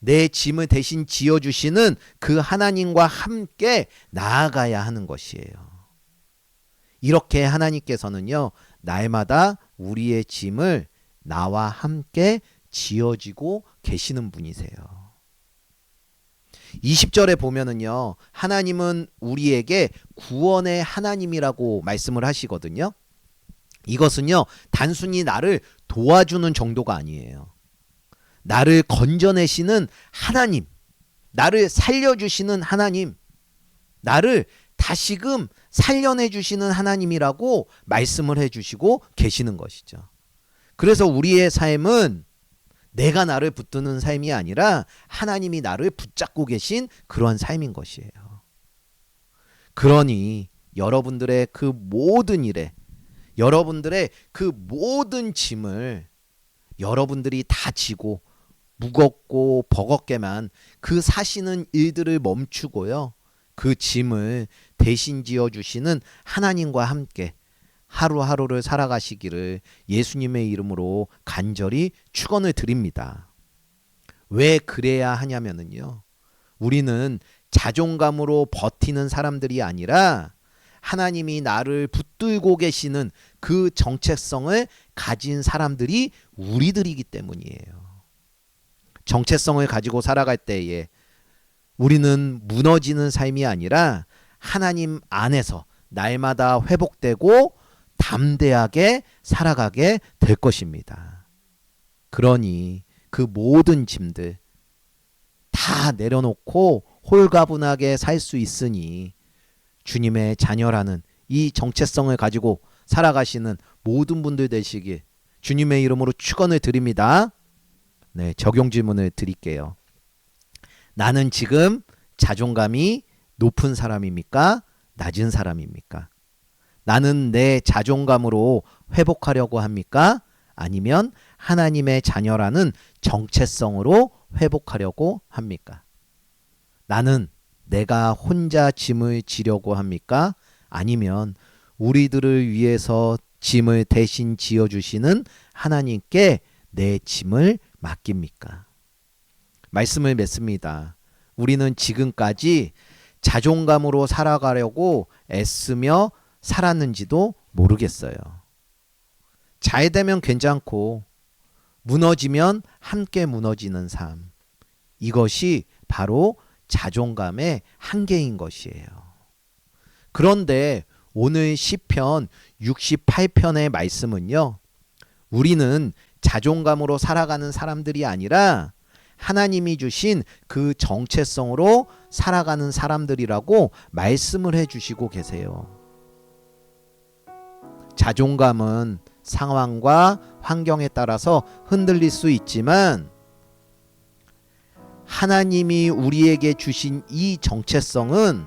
내 짐을 대신 지어주시는 그 하나님과 함께 나아가야 하는 것이에요. 이렇게 하나님께서는요, 날마다 우리의 짐을 나와 함께 지어지고 계시는 분이세요. 20절에 보면은요, 하나님은 우리에게 구원의 하나님이라고 말씀을 하시거든요. 이것은요, 단순히 나를 도와주는 정도가 아니에요. 나를 건져내시는 하나님, 나를 살려주시는 하나님, 나를 다시금 살려내주시는 하나님이라고 말씀을 해주시고 계시는 것이죠. 그래서 우리의 삶은 내가 나를 붙드는 삶이 아니라 하나님이 나를 붙잡고 계신 그러한 삶인 것이에요. 그러니 여러분들의 그 모든 일에, 여러분들의 그 모든 짐을 여러분들이 다 지고 무겁고 버겁게만 그 사시는 일들을 멈추고요, 그 짐을 대신 지어주시는 하나님과 함께 하루하루를 살아가시기를 예수님의 이름으로 간절히 축원을 드립니다. 왜 그래야 하냐면요, 우리는 자존감으로 버티는 사람들이 아니라 하나님이 나를 붙들고 계시는 그 정체성을 가진 사람들이 우리들이기 때문이에요. 정체성을 가지고 살아갈 때에 우리는 무너지는 삶이 아니라 하나님 안에서 날마다 회복되고 담대하게 살아가게 될 것입니다. 그러니 그 모든 짐들 다 내려놓고 홀가분하게 살 수 있으니 주님의 자녀라는 이 정체성을 가지고 살아가시는 모든 분들 되시길 주님의 이름으로 축원을 드립니다. 네, 적용 질문을 드릴게요. 나는 지금 자존감이 높은 사람입니까? 낮은 사람입니까? 나는 내 자존감으로 회복하려고 합니까? 아니면 하나님의 자녀라는 정체성으로 회복하려고 합니까? 나는 내가 혼자 짐을 지려고 합니까? 아니면 우리들을 위해서 짐을 대신 지어주시는 하나님께 내 짐을 맡깁니까? 말씀을 맺습니다. 우리는 지금까지 자존감으로 살아가려고 애쓰며 살았는지도 모르겠어요. 잘 되면 괜찮고 무너지면 함께 무너지는 삶. 이것이 바로 자존감의 한계인 것이에요. 그런데 오늘 시편 68편의 말씀은요. 우리는 자존감으로 살아가는 사람들이 아니라 하나님이 주신 그 정체성으로 살아가는 사람들이라고 말씀을 해주시고 계세요. 자존감은 상황과 환경에 따라서 흔들릴 수 있지만 하나님이 우리에게 주신 이 정체성은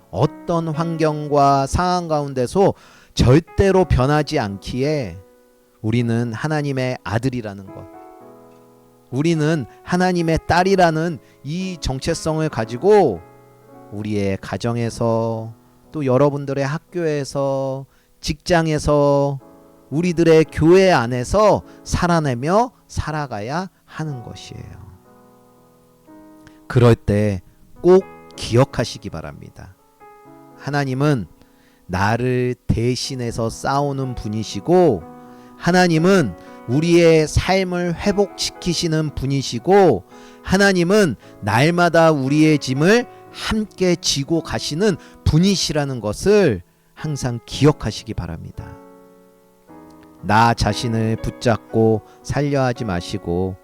어떤 환경과 상황 가운데서 절대로 변하지 않기에 우리는 하나님의 아들이라는 것, 우리는 하나님의 딸이라는 이 정체성을 가지고 우리의 가정에서 또 여러분들의 학교에서 직장에서 우리들의 교회 안에서 살아내며 살아가야 하는 것이에요. 그럴 때 꼭 기억하시기 바랍니다. 하나님은 나를 대신해서 싸우는 분이시고 하나님은 우리의 삶을 회복시키시는 분이시고 하나님은 날마다 우리의 짐을 함께 지고 가시는 분이시라는 것을 항상 기억하시기 바랍니다. 나 자신을 붙잡고 살려 하지 마시고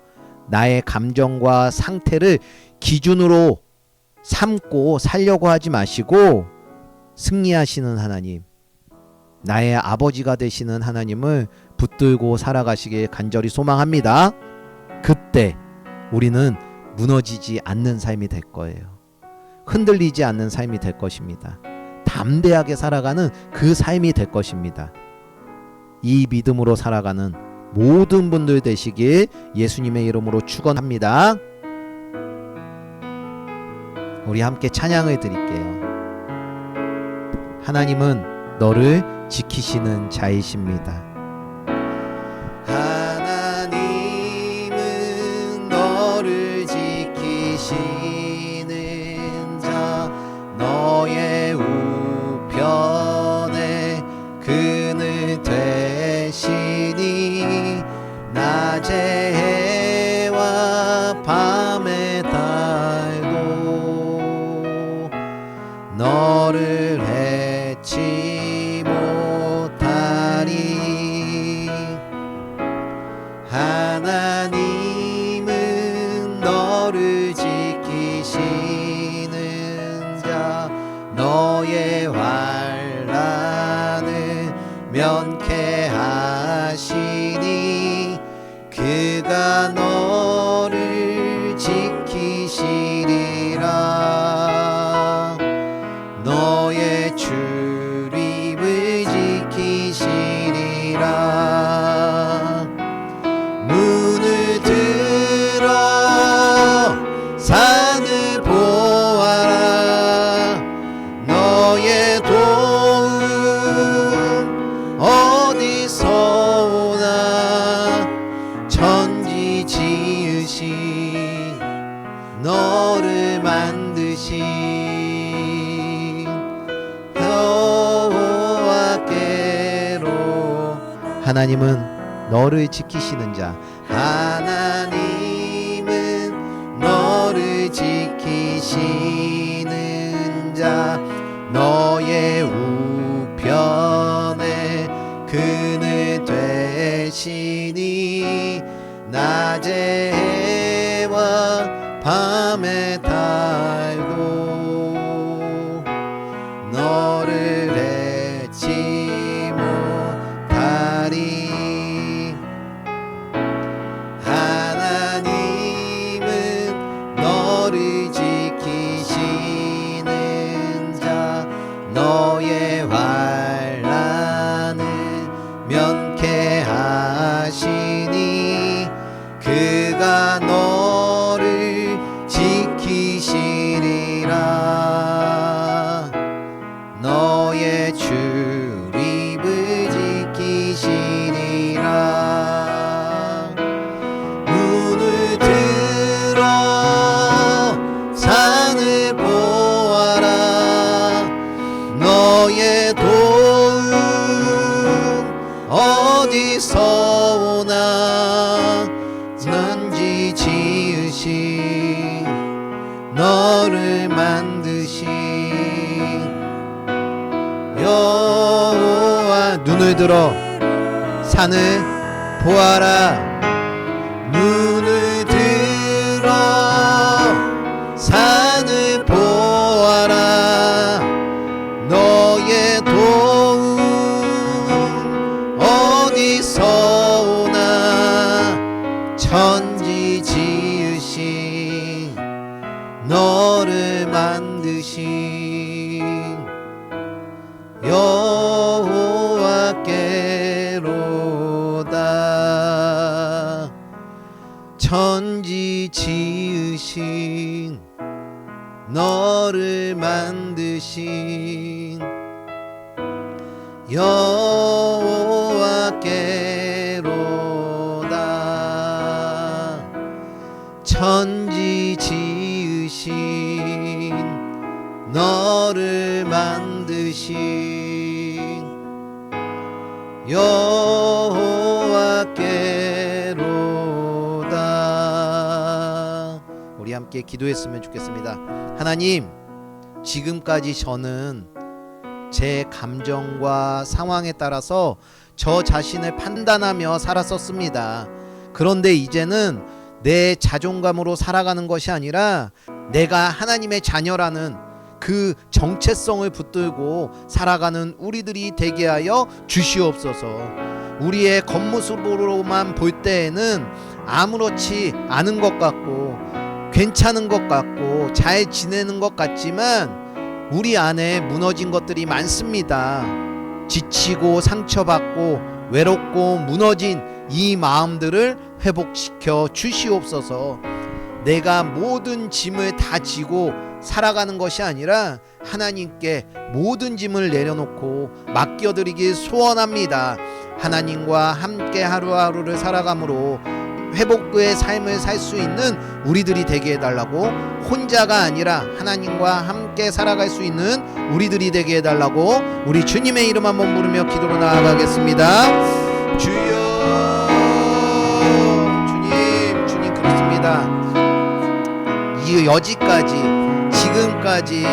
나의 감정과 상태를 기준으로 삼고 살려고 하지 마시고 승리하시는 하나님, 나의 아버지가 되시는 하나님을 붙들고 살아가시길 간절히 소망합니다. 그때 우리는 무너지지 않는 삶이 될 거예요. 흔들리지 않는 삶이 될 것입니다. 담대하게 살아가는 그 삶이 될 것입니다. 이 믿음으로 살아가는 모든 분들 되시길 예수님의 이름으로 축원합니다. 우리 함께 찬양을 드릴게요. 하나님은 너를 지키시는 자이십니다. 하나님은 너를 지키시는 자, 너의 우편에 그늘 되시니 낮에 해와 밤에 달도 너를 해치 못하리. 하나님은 너를 지키시는 자, 너의 환난을 면케하시니 그가 너를 지키시리라. 너의 출입을 지키시리라. 문을 들어 산을 보아라. 너의 도움 어디서 오나. 천지 지으신 너를 만드신 여호와께로. 하나님은 너를 지키시는 자, 하나님은 너를 지키시는 자, 너의 우편에 그늘 되시니 낮에 해와 밤에 달도 너를 해치 못하리. 하나님은 너를 지키시는 자, 너의 어디서 오나 천지 지으신 너를 만드신 여호와. 눈을 들어 산을 보아라. 눈을 들어 산을 보아라. 너의 도움 어디서 오나 천지 지으신 너를 만드신 여호와께로다. 천지 지으신 너를 만드신 여호와께로다. 천지 지으신 너를 만드신 여호와께로다. 우리 함께 기도했으면 좋겠습니다. 하나님, 지금까지 저는 제 감정과 상황에 따라서 저 자신을 판단하며 살았었습니다. 그런데 이제는 내 자존감으로 살아가는 것이 아니라 내가 하나님의 자녀라는 그 정체성을 붙들고 살아가는 우리들이 되게 하여 주시옵소서. 우리의 겉모습으로만 볼 때에는 아무렇지 않은 것 같고 괜찮은 것 같고 잘 지내는 것 같지만 우리 안에 무너진 것들이 많습니다. 지치고 상처받고 외롭고 무너진 이 마음들을 회복시켜 주시옵소서. 내가 모든 짐을 다 지고 살아가는 것이 아니라 하나님께 모든 짐을 내려놓고 맡겨드리길 소원합니다. 하나님과 함께 하루하루를 살아감으로 회복의 삶을 살 수 있는 우리들이 되게 해달라고, 혼자가 아니라 하나님과 함께 살아갈 수 있는 우리들이 되게 해달라고 우리 주님의 이름 한번 부르며 기도로 나아가겠습니다. 주여, 주님 그렇습니다. 이 여지까지 지금까지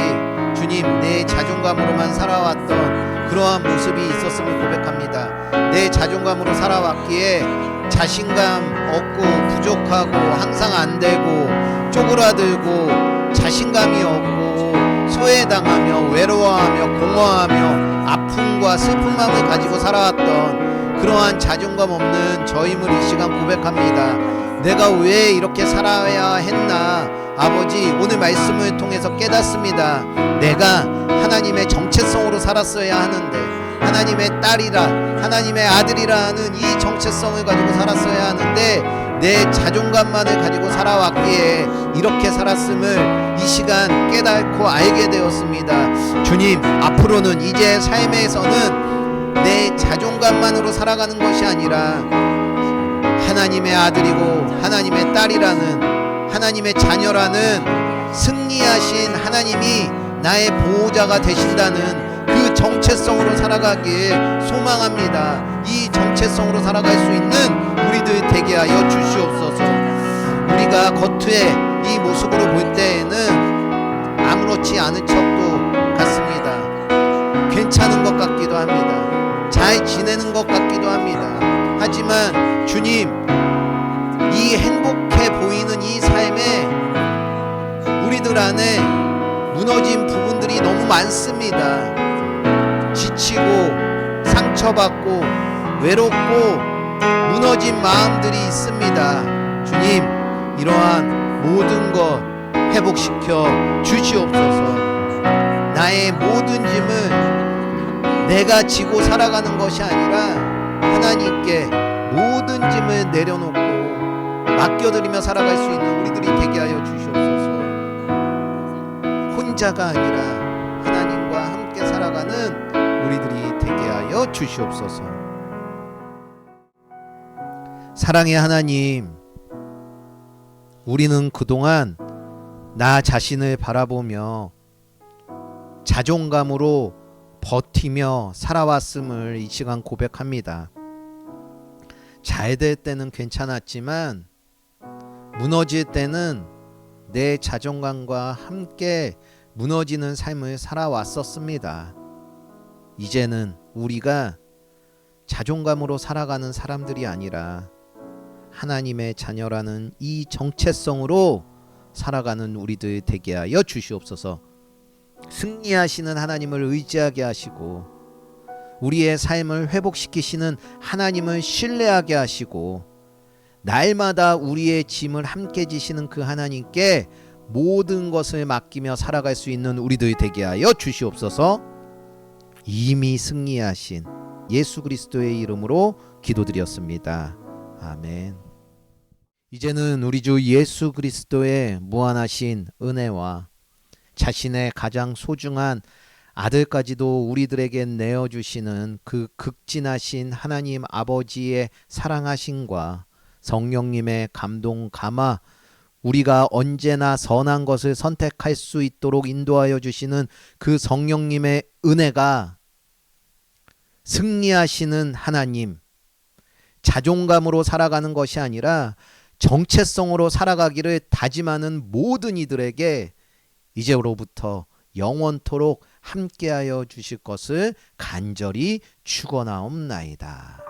주님 내 자존감으로만 살아왔던 그러한 모습이 있었음을 고백합니다. 내 자존감으로 살아왔기에 자신감 없고 부족하고 항상 안 되고 쪼그라들고 자신감이 없고 소외당하며 외로워하며 공허하며 아픔과 슬픈 마음을 가지고 살아왔던 그러한 자존감 없는 저임을 이 시간 고백합니다. 내가 왜 이렇게 살아야 했나. 아버지, 오늘 말씀을 통해서 깨닫습니다. 내가 하나님의 정체성으로 살았어야 하는데, 하나님의 딸이라 하나님의 아들이라는 이 정체성을 가지고 살았어야 하는데 내 자존감만을 가지고 살아왔기에 이렇게 살았음을 이 시간 깨닫고 알게 되었습니다. 주님, 앞으로는 이제 삶에서는 내 자존감만으로 살아가는 것이 아니라 하나님의 아들이고 하나님의 딸이라는, 하나님의 자녀라는 승리하신 하나님이 나의 보호자가 되신다는 그 정체성으로 살아가길 소망합니다. 이 정체성으로 살아갈 수 있는 우리들 되게 하여 주시옵소서. 우리가 겉에 이 모습으로 볼 때에는 아무렇지 않은 척도 같습니다. 괜찮은 것 같기도 합니다. 잘 지내는 것 같기도 합니다. 하지만 주님, 이 행복해 보이는 이 삶에 우리들 안에 무너진 부분들이 너무 많습니다. 지치고 상처받고 외롭고 무너진 마음들이 있습니다. 주님, 이러한 모든 것 회복시켜 주시옵소서. 나의 모든 짐을 내가 지고 살아가는 것이 아니라 하나님께 모든 짐을 내려놓고 맡겨드리며 살아갈 수 있는 우리들이 되게 하여 주시옵소서. 혼자가 아니라 하나님과 함께 살아가는 우리들이 되게 하여 주시옵소서. 사랑의 하나님, 우리는 그동안 나 자신을 바라보며 자존감으로 버티며 살아왔음을 이 시간 고백합니다. 잘 될 때는 괜찮았지만 무너질 때는 내 자존감과 함께 무너지는 삶을 살아왔었습니다. 이제는 우리가 자존감으로 살아가는 사람들이 아니라 하나님의 자녀라는 이 정체성으로 살아가는 우리들 되게 하여 주시옵소서. 승리하시는 하나님을 의지하게 하시고 우리의 삶을 회복시키시는 하나님을 신뢰하게 하시고 날마다 우리의 짐을 함께 지시는 그 하나님께 모든 것을 맡기며 살아갈 수 있는 우리들 되게 하여 주시옵소서. 이미 승리하신 예수 그리스도의 이름으로 기도드렸습니다. 아멘. 이제는 우리 주 예수 그리스도의 무한하신 은혜와 자신의 가장 소중한 아들까지도 우리들에게 내어주시는 그 극진하신 하나님 아버지의 사랑하심과 성령님의 감동 감화, 우리가 언제나 선한 것을 선택할 수 있도록 인도하여 주시는 그 성령님의 은혜가 승리하시는 하나님, 자존감으로 살아가는 것이 아니라 정체성으로 살아가기를 다짐하는 모든 이들에게 이제로부터 영원토록 함께하여 주실 것을 간절히 축원하옵나이다.